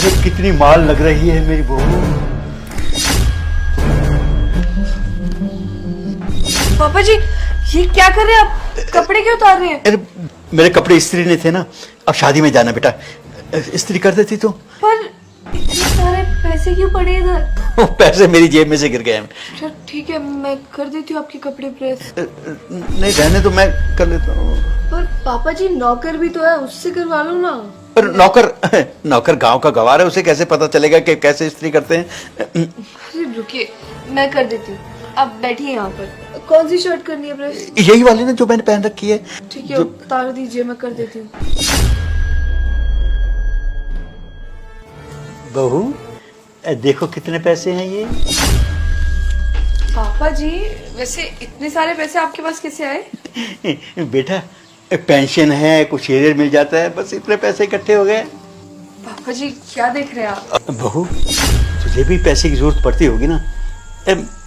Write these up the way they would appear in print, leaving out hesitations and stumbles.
अरे कितनी माल लग रही है मेरी बहू। पापा जी ये क्या कर रहे हैं आप? कपड़े क्यों उतार रहे हैं? अरे मेरे कपड़े इस्त्री नहीं थे ना, अब शादी में जाना बेटा, इस्त्री कर देती तो। पर इतने सारे पैसे क्यों पड़े इधर? पैसे मेरी जेब में से गिर गए हैं। अच्छा ठीक है, मैं कर देती हूँ आपके कपड़े प्रेस। नहीं रहने तो मैं कर लेता हूँ। पर पापा जी नौकर भी तो है, उससे करवा लो ना। पर नौकर गांव का गवार है, उसे कैसे पता चलेगा कि कैसे इस्त्री करते हैं। अरे रुकिए, मैं कर देती हूँ, आप बैठिए यहाँ पर। कौन सी शर्ट करनी है प्रेस? यही वाली ना जो मैंने पहन रखी है। ठीक है उतार दीजिए, मैं कर देती हूँ। बहू देखो कितने पैसे हैं ये। पापा जी वैसे इतने सारे पैसे आपके पास कैसे आए? बेटा पेंशन है, कुछ एरियर मिल जाता है, बस इतने पैसे इकट्ठे हो गए। पापा जी क्या देख रहे हैं आप? बहू तुझे भी पैसे की जरूरत पड़ती होगी ना,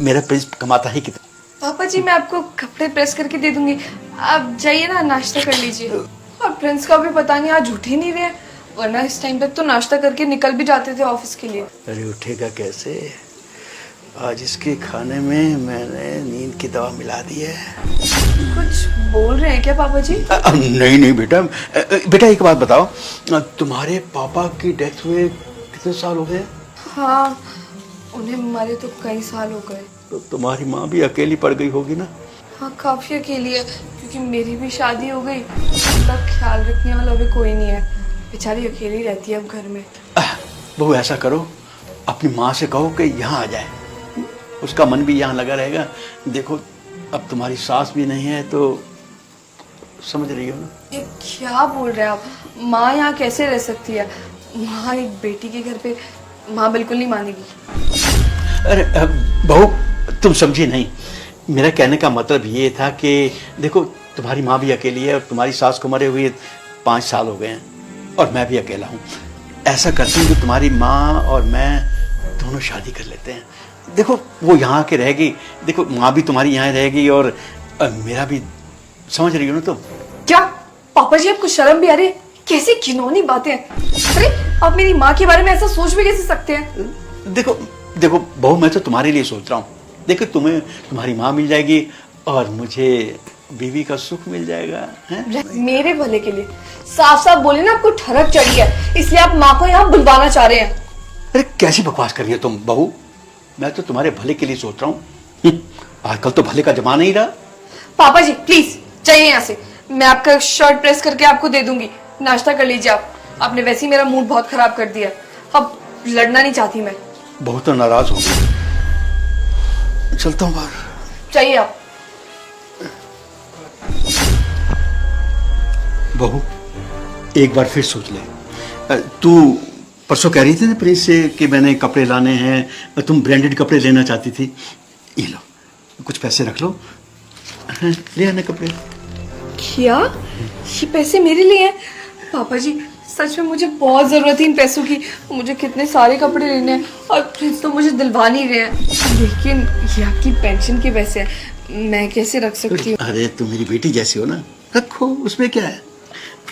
मेरा प्रिंस कमाता ही कितना। पापा जी मैं आपको कपड़े प्रेस करके दे दूंगी, आप जाइए ना नाश्ता कर लीजिए। और प्रिंस का भी पता नहीं आज उठ ही नहीं रहे, वरना इस टाइम तक तो नाश्ता करके निकल भी जाते थे ऑफिस के लिए। अरे उठेगा कैसे, आज इसके खाने में मैंने नींद की दवा मिला दी है। कुछ बोल रहे हैं क्या पापा जी? नहीं नहीं बेटा, बेटा एक बात बताओ, तुम्हारे पापा की डेथ हुए कितने साल हो गए? हाँ उन्हें मरे तो कई साल हो गए। तो तुम्हारी माँ भी अकेली पड़ गई होगी ना? हाँ काफी अकेली है, क्योंकि मेरी भी शादी हो गई, उनका ख्याल रखने वाला भी कोई नहीं है, बेचारी अकेली रहती है अब घर में। बहू ऐसा करो, अपनी माँ से कहो कि यहाँ आ जाए, उसका मन भी यहाँ लगा रहेगा। देखो अब तुम्हारी सास भी नहीं है तो समझ रही हो ना। ये क्या बोल रहे हैं आप? माँ यहाँ कैसे रह सकती है? माँ एक बेटी के घर पे माँ बिल्कुल नहीं मानेगी। अरे बहू तुम समझी नहीं, मेरा कहने का मतलब ये था कि देखो तुम्हारी माँ भी अकेली है और तुम्हारी सास को मरे हुए 5 साल हो गए हैं और मैं भी अकेला हूँ। ऐसा करते हैं कि तुम्हारी माँ और मैं दोनों शादी कर लेते हैं। देखो वो यहाँ के रहेगी, देखो माँ भी तुम्हारी यहाँ रहेगी और मेरा भी, समझ रही हो ना तुम? क्या पापा जी आपको शर्म भी आ रही है? कैसी घिनौनी बातें हैं। अरे आप मेरी माँ के बारे में ऐसा सोच भी कैसे सकते हैं? देखो देखो बहू मैं तो तुम्हारे लिए सोच रहा हूँ। देखो तुम्हें तुम्हारी माँ मिल जाएगी और मुझे बीवी का सुख मिल जाएगा है? मेरे भले के लिए। साफ साफ बोले ना, आपको ठरक चढ़ी है इसलिए आप माँ को यहाँ बुलवाना चाह रहे हैं। अरे कैसी बकवास कर रही हो तुम बहू, मैं तो तुम्हारे भले के लिए सोच रहा हूँ। आजकल तो भले का जमाना ही रहा। पापा जी प्लीज चाहिए यहाँ से, मैं आपका शर्ट प्रेस करके आपको दे दूंगी, नाश्ता कर लीजिए आप। आपने वैसे ही मेरा मूड बहुत खराब कर दिया, अब लड़ना नहीं चाहती मैं। बहुत तो नाराज हो गई, चलता हूँ बाहर। चाहिए आप। बहू एक बार फिर सोच ले, तू परसों कह रही थी ना प्रिंस से कि मैंने कपड़े लाने हैं, तुम ब्रांडेड कपड़े लेना चाहती थी। ये लो कुछ पैसे रख लो, ले आना कपड़े। क्या ये पैसे मेरे लिए हैं? पापा जी सच में मुझे बहुत जरूरत है इन पैसों की, मुझे कितने सारे कपड़े लेने हैं और प्रिंस तो मुझे दिलवा नहीं रहे हैं। लेकिन ये आपकी पेंशन के पैसे हैं, मैं कैसे रख सकती हूँ? अरे तुम मेरी बेटी जैसी हो ना, रखो, उसमें क्या है।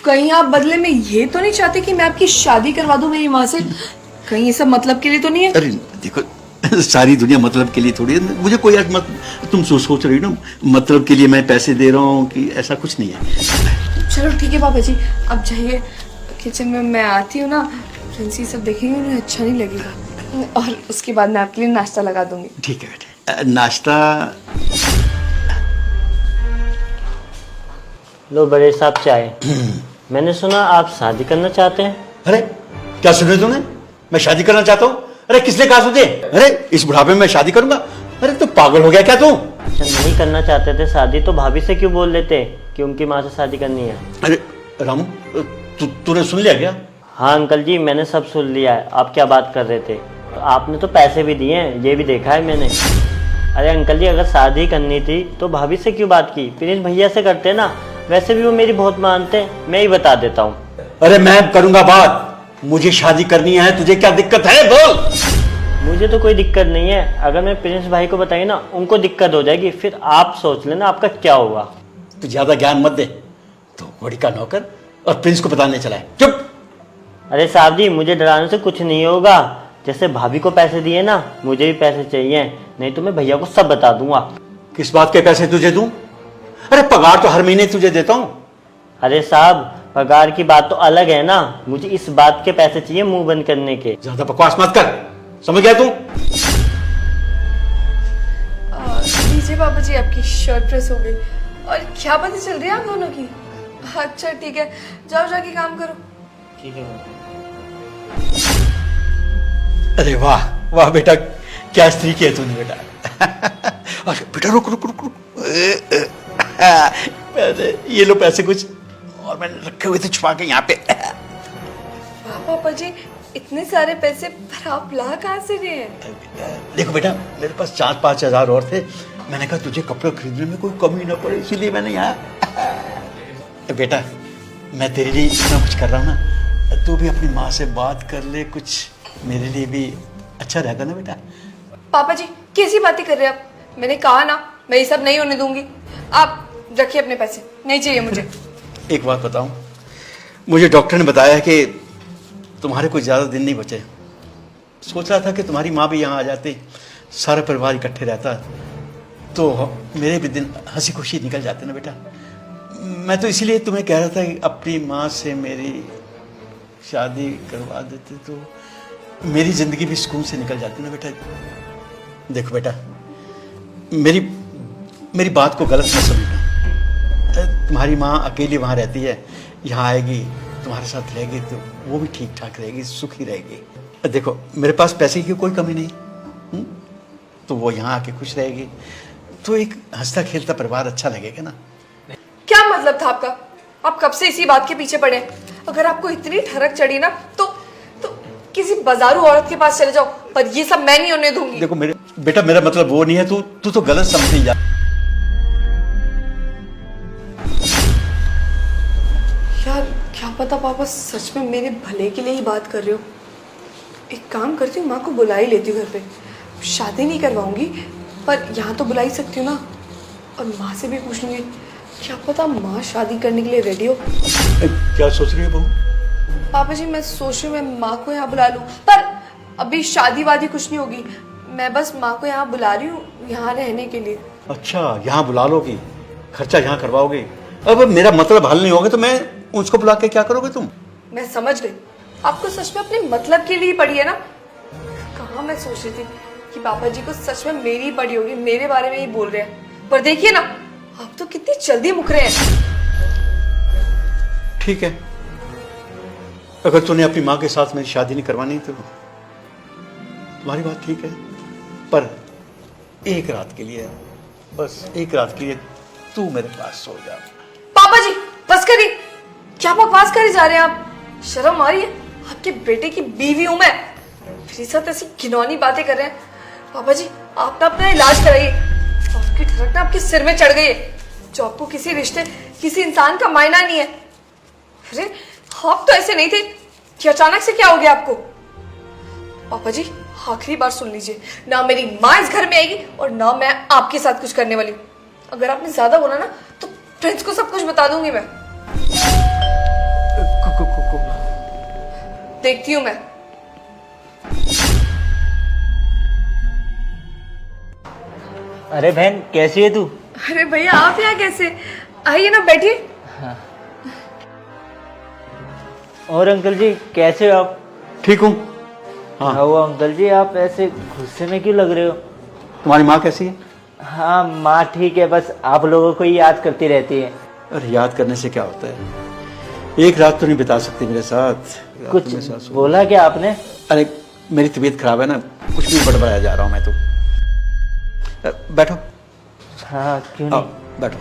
कहीं आप बदले में ये तो नहीं चाहते कि मैं आपकी शादी करवा दूं मेरी माँ से? कहीं ये सब मतलब के लिए तो नहीं है? अरे देखो सारी दुनिया मतलब के लिए थोड़ी है, मुझे कोई तुम सोच रही हो ना मतलब के लिए मैं पैसे दे रहा हूँ, कि ऐसा कुछ नहीं है। चलो ठीक है पापा जी, अब जाइए किचन में, मैं आती हूँ ना, प्रिंसी सब देखेंगे उन्हें अच्छा नहीं लगेगा, और उसके बाद मैं आपके लिए नाश्ता लगा दूंगी। ठीक है बेटे, नाश्ता। लो बड़े साहब चाय। मैंने सुना आप शादी करना चाहते हैं। अरे क्या सुने तूने, मैं शादी करना चाहता हूँ? अरे किसने कहा तुझे? अरे इस बुढ़ापे में मैं शादी करूंगा? अरे तू पागल हो गया क्या तू? अच्छा नहीं करना चाहते थे शादी तो भाभी से क्यों बोल लेते कि उनकी माँ से शादी करनी है? अरे रामू तूने सुन लिया क्या? हाँ अंकल जी मैंने सब सुन लिया है, आप क्या बात कर रहे थे। तो आपने तो पैसे भी दिए हैं, ये भी देखा है मैंने। अरे अंकल जी अगर शादी करनी थी तो भाभी से क्यों बात की, प्रिंस भैया से करते ना, वैसे भी वो मेरी बहुत मानते हैं, मैं ही बता देता हूँ। अरे मैं करूंगा बात, मुझे शादी करनी है, तुझे क्या दिक्कत है बोल। मुझे तो कोई दिक्कत नहीं है, अगर मैं प्रिंस भाई को बताई ना उनको दिक्कत हो जाएगी, फिर आप सोच लेना आपका क्या होगा। तू ज्यादा ज्ञान मत दे, तो घोड़ी का नौकर और प्रिंस को बताने चला है। चुप। अरे साहब जी, मुझे डराने से कुछ नहीं होगा। जैसे भाभी को पैसे दिए ना, मुझे भी पैसे चाहिए, नहीं तो मैं भैया को सब बता दूंगा। किस बात के पैसे तुझे दूं? अरे पगार तो हर महीने तुझे देता हूं। अरे साहब, पगार की बात तो अलग है ना, मुझे इस बात के पैसे चाहिए मुंह बंद करने के। ज्यादा बकवास मत कर, समझ गया तू? लीजिए पापा जी, आपकी शर्ट प्रेस हो गई। और क्या बातें चल रही है आप दोनों की? अच्छा ठीक है, जाओ जाके काम करो। ठीक है। अरे वाह वाह बेटा, क्या स्त्री की है तूने बेटा। अरे बेटा रुक रुक रुक रुक। ये लो पैसे कुछ, और मैंने रखे हुए थे छुपा के यहाँ पे। वाह पापा जी, इतने सारे पैसे पर आप ला कहाँ से रहे हैं? देखो बेटा, मेरे पास 4-5 हजार और थे। मैंने कहा तुझे कपड़े खरीदने में कोई कमी ना पड़े, इसीलिए मैंने यहाँ। बेटा मैं तेरे लिए इतना कुछ कर रहा हूँ ना, तू भी अपनी माँ से बात कर ले, कुछ मेरे लिए भी अच्छा रहेगा ना बेटा। पापा जी कैसी बातें कर रहे हैं आप? मैंने कहा ना, मैं ये सब नहीं होने दूंगी। आप रखिए अपने पैसे, नहीं चाहिए मुझे। एक बात बताऊं, मुझे डॉक्टर ने बताया है कि तुम्हारे कोई ज़्यादा दिन नहीं बचे। सोच रहा था कि तुम्हारी माँ भी यहाँ आ जाती, सारा परिवार इकट्ठे रहता, तो मेरे भी दिन हंसी खुशी निकल जाते ना बेटा। मैं तो इसीलिए तुम्हें कह रहा था कि अपनी माँ से मेरी शादी करवा देते तो मेरी ज़िंदगी भी सुकून से निकल जाती ना बेटा। देखो बेटा, मेरी बात को गलत मत समझना। तुम्हारी माँ अकेली वहाँ रहती है, यहाँ आएगी तुम्हारे साथ रहेगी तो वो भी ठीक ठाक रहेगी, सुखी रहेगी। देखो मेरे पास पैसे की कोई कमी नहीं, तो वो यहाँ आके खुश रहेगी, तो एक हंसता खेलता परिवार अच्छा लगेगा ना। क्या मतलब था आपका? आप कब से इसी बात के पीछे पड़े? अगर आपको इतनी ठरक चढ़ी ना तो किसी बाजारू औरत के पास चले जाओ, पर ये सब मैं नहीं होने दूंगी। देखो मेरे बेटा, मेरा मतलब वो नहीं है, तू तो गलत समझी जा। यार क्या पता पापा सच में मेरे भले के लिए ही बात कर रहे हो। एक काम करती हूँ, माँ को बुला ही लेती हूँ घर पे। शादी नहीं करवाऊंगी पर यहाँ तो बुला ही सकती हूँ ना, और माँ से भी पूछ लूंगी, क्या पता माँ शादी करने के लिए रेडी हो। क्या सोच रही है बहू? पापा जी मैं सोच रही हूँ मैं माँ को यहाँ बुला लूँ, पर अभी शादी वादी कुछ नहीं होगी। मैं बस माँ को यहाँ बुला रही हूँ, यहाँ रहने के लिए। अच्छा यहाँ बुला लोगी, खर्चा यहाँ करवाओगे। अब मेरा मतलब हल नहीं होगा तो मैं उसको बुला के क्या करोगे तुम? मैं समझ गई, आपको सच में अपने मतलब के लिए पड़ी है ना। कहाँ मैं सोच रही थी कि पापा जी को सच में मेरी पड़ी होगी, मेरे बारे में ही बोल रहे हैं, पर देखिए ना आप तो कितनी जल्दी मुक रहे हैं। ठीक है, अगर तूने अपनी माँ के साथ मेरी शादी नहीं करवानी तो तुम्हारी बात ठीक है, पर एक रात के लिए, बस एक रात के लिए तू मेरे पास सो जा। पापा जी बस करिए, क्या बकवास करे जा रहे हैं आप? शर्म आ रही है? आपके बेटे की बीवी हूं मैं, मेरे साथ ऐसी घिनौनी बातें कर रहे हैं। पापा जी आप ना अपना इलाज कराइए, आपकी ठरक ना आपके सिर में चढ़ गई है, जो आपको किसी रिश्ते किसी इंसान का मायना नहीं है। अरे आप तो ऐसे नहीं थे कि अचानक से क्या हो गया आपको? पापा जी आखिरी बार सुन लीजिए, ना मेरी माँ इस घर में आएगी और ना मैं आपके साथ कुछ करने वाली हूँ। अगर आपने ज्यादा बोला ना तो प्रिंस को सब कुछ बता दूंगी मैं। देखती हूँ मैं। अरे बहन कैसी है तू? अरे भैया आप यहाँ कैसे? आइए ना बैठिए। और अंकल जी कैसे हो आप? ठीक हूँ। हाँ हाँ वो अंकल जी, आप ऐसे गुस्से में क्यों लग रहे हो? तुम्हारी माँ कैसी है? हाँ माँ ठीक है, बस आप लोगों को ही याद करती रहती है। अरे याद करने से क्या होता है, एक रात तो नहीं बिता सकती मेरे साथ। कुछ बोला क्या आपने? अरे मेरी तबीयत खराब है ना, कुछ भी बड़बड़ाया जा रहा हूँ मैं तो। बैठो। हाँ क्यों आओ, नहीं? बैठो।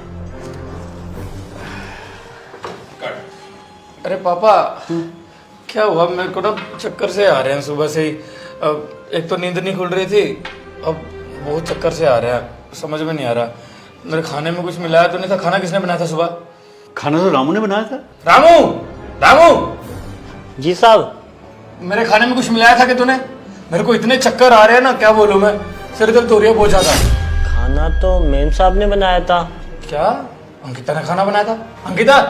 अरे पापा क्या हुआ? मेरे को ना चक्कर से आ रहे हैं सुबह से ही। अब एक तो नींद नहीं खुल रही थी, अब बहुत चक्कर से आ रहे हैं, समझ में नहीं आ रहा। मेरे खाने में कुछ मिलाया तो नहीं था? खाना किसने बनाया था सुबह? खाना तो रामू ने बनाया था। रामू! रामू! जी साहब। मेरे खाने में कुछ मिलाया था कि तूने? मेरे को इतने चक्कर आ रहे हैं ना, क्या बोलूं मैं, सिर दर्द हो रही है बहुत ज्यादा। खाना तो मेम साहब ने बनाया था। क्या अंकिता ने खाना बनाया था? अंकिता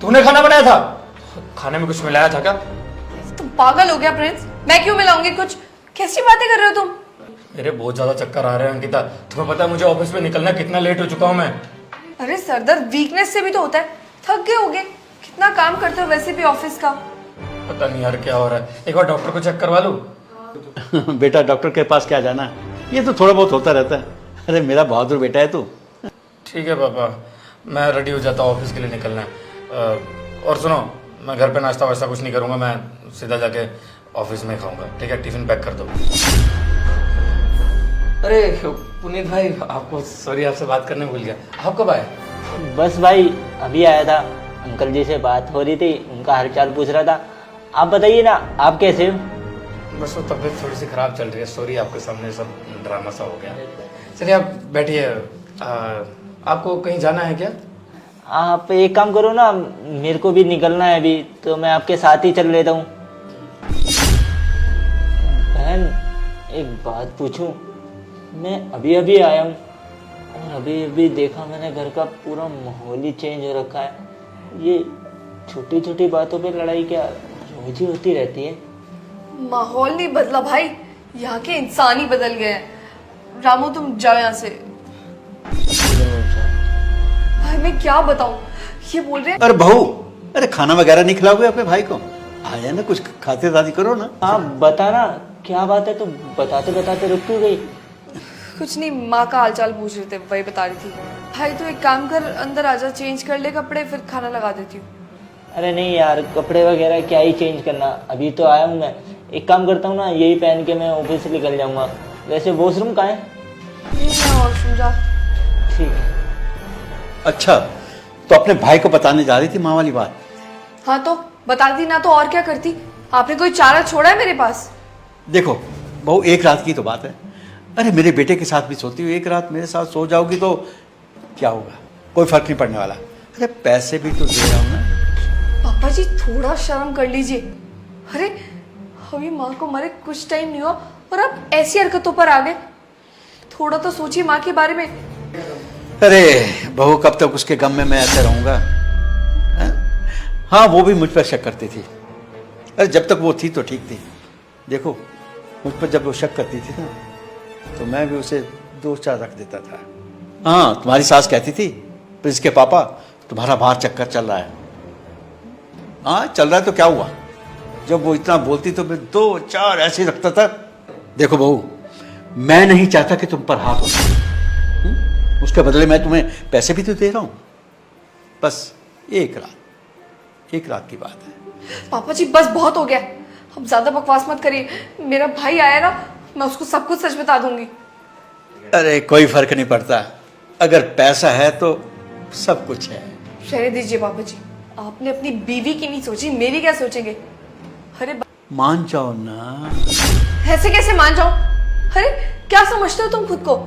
तूने खाना बनाया था? खाने में कुछ मिलाया था क्या? पागल हो गया प्रिंस? मैं क्यों मिलाऊंगी कुछ? कैसी बातें कर रहे हो तुम? मेरे बहुत ज्यादा चक्कर आ रहे हैं अंकिता। तुम्हें पता है मुझे ऑफिस में निकलना कितना लेट हो चुका हूँ मैं। अरे सरदर्द वीकनेस से भी तो होता है। थक गए होगे, कितना काम करते हो वैसे भी ऑफिस का। पता नहीं यार क्या हो रहा है, एक बार डॉक्टर को चेक करवा लूं। बेटा डॉक्टर के पास क्या जाना है, ये तो थोड़ा बहुत होता रहता है। अरे मेरा बहादुर बेटा है तू। ठीक है पापा, मैं रेडी हो जाता हूँ, ऑफिस के लिए निकलना है। और सुनो, मैं घर पे नाश्ता वाश्ता कुछ नहीं करूँगा, मैं सीधा जाके ऑफिस में खाऊंगा। ठीक है, टिफिन पैक कर दो। अरे पुनीत भाई, आपको सॉरी, आपसे बात करने भूल गया। आप कब आए? बस भाई अभी आया था, अंकल जी से बात हो रही थी, उनका हालचाल पूछ रहा था। आप बताइए ना, आप कैसे हो? बस वो तबीयत थोड़ी सी खराब चल रही है। सॉरी, आपके सामने सब ड्रामा सा हो गया। चलिए आप बैठिए। आपको कहीं जाना है क्या? आप एक काम करो ना, मेरे को भी निकलना है अभी, तो मैं आपके साथ ही चल लेता हूँ। बहन एक बात पूछूं? मैं अभी अभी आया हूँ और अभी अभी देखा मैंने, घर का पूरा माहौल ही चेंज हो रखा है। ये छोटी छोटी बातों पे लड़ाई क्या रोज ही होती रहती है? माहौल नहीं बदला भाई, यहाँ के इंसान ही बदल गए हैं। रामू तुम जाओ यहाँ से। भाई मैं क्या बताऊं, ये बोल रहे हैं। अरे बहू, अरे खाना वगैरह नहीं खिलाओगे अपने भाई को? आया ना, कुछ खातिरदारी करो ना। हाँ बता ना, क्या बात है? तो बताते बताते रुक क्यों गई? कुछ नहीं, माँ का हालचाल पूछ रहे थे, वही बता रही थी। भाई तू एक काम कर, अंदर आजा, चेंज कर ले कपड़े, फिर खाना लगा देती हूँ। अरे नहीं यार, कपड़े वगैरह क्या ही चेंज करना, अभी तो आया हूँ मैं। एक काम करता हूँ ना, यही पहन के मैं ऑफिस से निकल जाऊंगा। वैसे वॉशरूम कहाँ है? वॉशरूम जा। ठीक है। अच्छा, तो अपने भाई को बताने जा रही थी माँ वाली बात? हाँ तो बता दी ना, तो और क्या करती? आपने कोई चारा छोड़ा है मेरे पास? देखो बहू, एक रात की तो बात है। अरे मेरे बेटे के साथ भी सोती हो, एक रात मेरे साथ सो जाओगी तो क्या होगा, कोई फर्क नहीं पड़ने वाला। अरे पैसे भी तो दे रहा हूँ ना। पापा जी थोड़ा शर्म कर लीजिए। अरे अभी माँ को मरे कुछ टाइम नहीं हुआ और आप ऐसी हरकतों पर आ गए। थोड़ा तो सोचिए माँ के बारे में। अरे बहू, कब तक उसके गम में मैं ऐसे रहूंगा? हाँ, वो भी मुझ पर शक करती थी। अरे जब तक वो थी तो ठीक थी। देखो, मुझ पर जब वो शक करती थी ना, तो मैं भी उसे दो चार रख देता था। हाँ, तुम्हारी सास कहती थी, प्रिंस के पापा तुम्हारा बाहर चक्कर चल रहा है। हाँ चल रहा है तो क्या हुआ? जब वो इतना बोलती तो मैं दो चार ऐसे रखता था। देखो बहू, मैं नहीं चाहता कि तुम पर हाथ हो। उसके बदले मैं तुम्हें पैसे भी तो दे रहा हूं। बस एक रात की बात है। पापा जी बस बहुत हो गया, अब ज्यादा बकवास मत करिए। मेरा भाई आया ना, मैं उसको सब कुछ सच बता दूंगी। अरे कोई फर्क नहीं पड़ता, अगर पैसा है तो सब कुछ है। रहने दीजिए पापा जी, आपने अपनी बीवी की नहीं सोची, मेरी क्या सोचेंगे? अरे मान जाओ ना। ऐसे कैसे मान जाऊं? अरे क्या समझते हो तुम खुद को?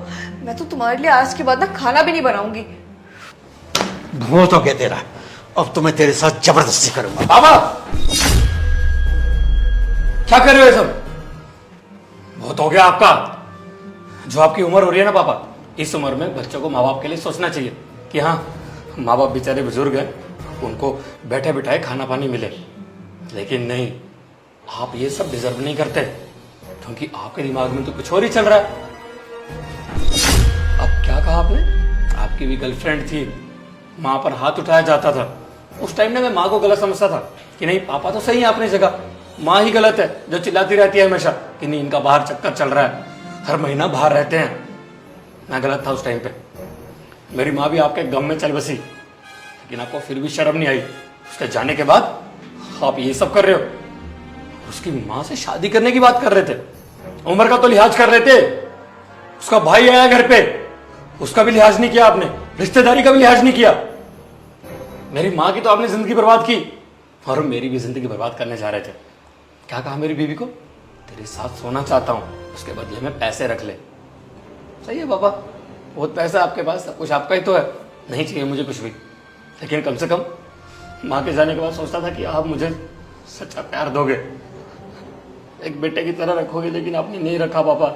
मैं तो तुम्हारे लिए आज के बाद ना खाना भी नहीं बनाऊंगी। बहुत हो गया तेरा, अब तो मैं तेरे साथ जबरदस्ती करूंगा। पापा क्या कर रहे हो ये सब? बहुत हो गया आपका। जो आपकी उम्र हो रही है ना पापा, इस उम्र में बच्चों को माँ बाप के लिए सोचना चाहिए कि हाँ, माँ बाप बेचारे बुजुर्ग हैं, उनको बैठे बिठाए खाना पानी मिले। लेकिन नहीं, आप ये सब डिजर्व नहीं करते, क्योंकि आपके दिमाग में तो कुछ और ही चल रहा है। अब क्या कहा आपने? आपकी भी गर्लफ्रेंड थी, माँ पर हाथ उठाया जाता था। उस टाइम में मैं माँ को गलत समझता था कि नहीं, पापा तो सही है अपनी जगह, माँ ही गलत है जो चिल्लाती रहती है हमेशा कि नहीं इनका बाहर चक्कर चल रहा है, हर महीना बाहर रहते हैं। मैं गलत था उस टाइम पे। मेरी माँ भी आपके गम में चल बसी, लेकिन आपको फिर भी शर्म नहीं आई। उसके जाने के बाद आप ये सब कर रहे हो। उसकी माँ से शादी करने की बात कर रहे थे, उम्र का तो लिहाज कर रहे थे। उसका भाई आया घर पे, उसका भी लिहाज नहीं किया आपने, रिश्तेदारी का भी लिहाज नहीं किया। मेरी माँ की तो आपने जिंदगी बर्बाद की, और मेरी भी जिंदगी बर्बाद करने जा रहे थे। क्या कहा मेरी बीवी को? तेरे साथ सोना चाहता हूं, उसके बदले में पैसे रख ले। सही है पापा, बहुत पैसा है आपके पास, सब कुछ आपका ही तो है, नहीं चाहिए मुझे कुछ भी। लेकिन कम से कम माँ के जाने के बाद सोचता था कि आप मुझे सच्चा प्यार दोगे, एक बेटे की तरह रखोगे, लेकिन आपने नहीं रखा पापा।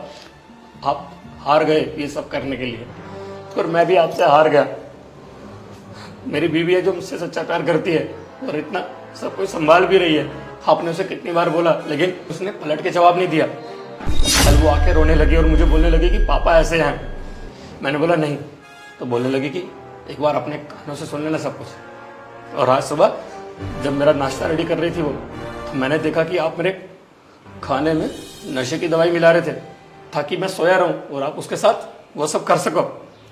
आप हार गए ये सब करने के लिए, और मैं भी आपसे हार गया। मेरी बीवी है जो मुझसे सच्चा प्यार करती है और इतना सब कुछ संभाल भी रही है, आपने उसे कितनी बार बोला, लेकिन उसने पलट के जवाब नहीं दिया। कल वो आके रोने लगी और मुझे बोलने लगी कि पापा ऐसे हैं। मैंने बोला नहीं, तो बोलने लगी कि एक बार अपने कानों से सुन लेना सब कुछ। और आज सुबह जब मेरा नाश्ता रेडी कर रही थी वो, तो मैंने देखा कि आप मेरे खाने में नशे की दवाई मिला रहे थे ताकि मैं सोया रहूं और आप उसके साथ वो सब कर सको।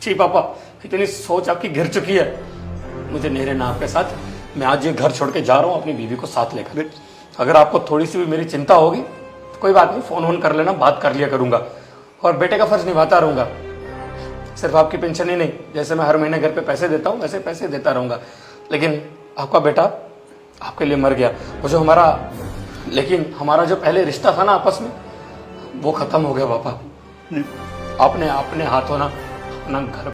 छी पापा, इतनी सोच आपकी गिर चुकी है। मुझे नहीं रहना आपके साथ। मैं आज ये घर छोड़ के जा रहा हूँ अपनी बीवी को साथ लेकर। अगर आपको थोड़ी सी भी मेरी चिंता होगी तो कोई बात नहीं, फोन वोन कर लेना, बात कर लिया करूंगा और बेटे का फर्ज निभाता रहूंगा। सिर्फ आपकी पेंशन ही नहीं, जैसे मैं हर महीने घर पे पैसे देता हूँ वैसे पैसे देता रहूंगा। लेकिन आपका बेटा आपके लिए मर गया। वो जो हमारा जो पहले रिश्ता था ना आपस में, वो खत्म हो गया पापा। आपने अपने हाथों ना अपना घर